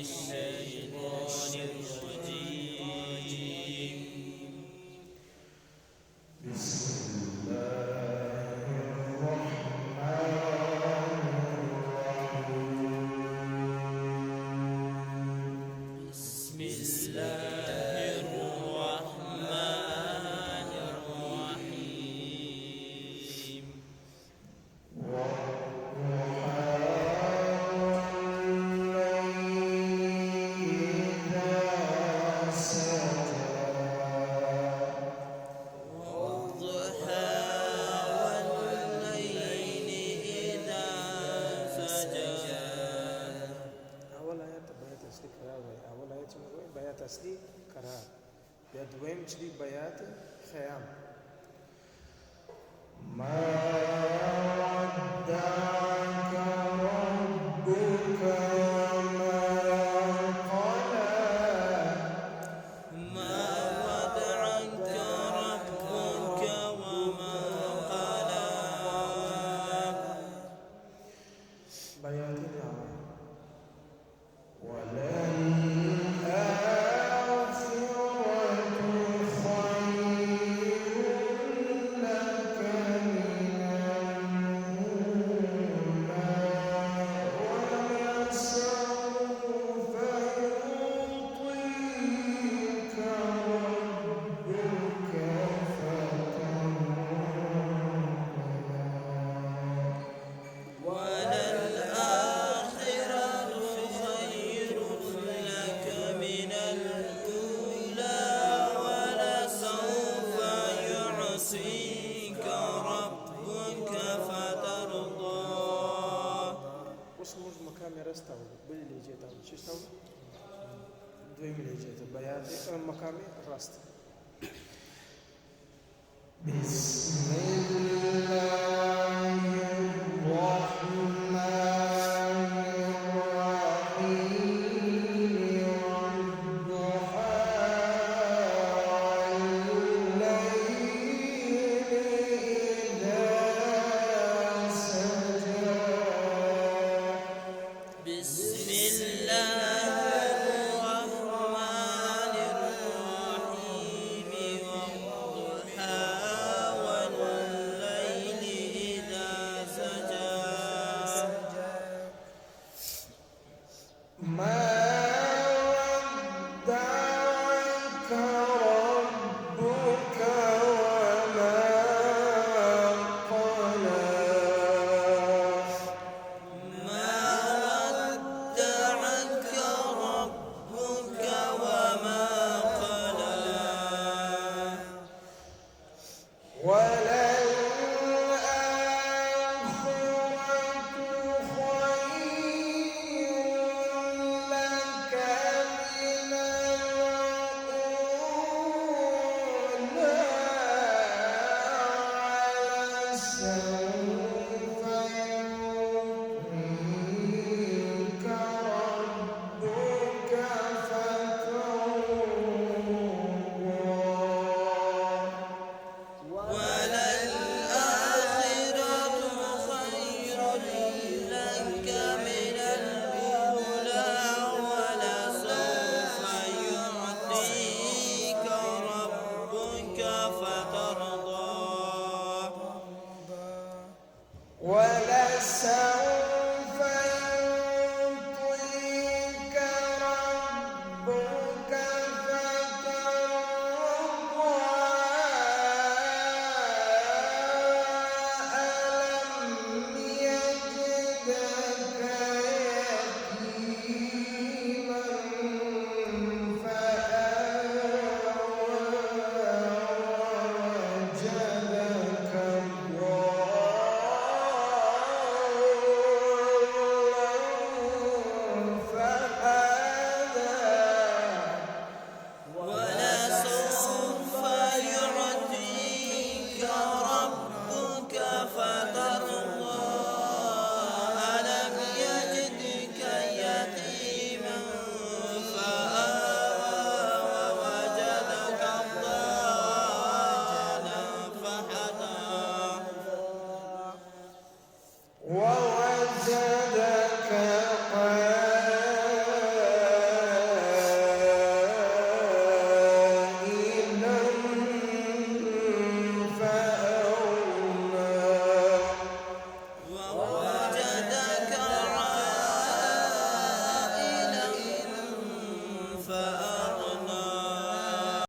الشيطان الرجيم. بسم الله الرحمن الرحيم. بسم الله الرحمن الرحيم. بیات اصلي قرار بیا دویم چې دی بیات خیام. ما ودعك ربك وما قلى. ما ودعك ربك وما قلى. بیات نعمه مقام رستاو بل لهجه ته چې څو دویم لهجه ته بیات مقام رست. بسم الله الرحمن الرحيم. والضحى والليل إذا سجى. بسم الله الرحمن الرحيم. والضحى والليل إذا سجى. ما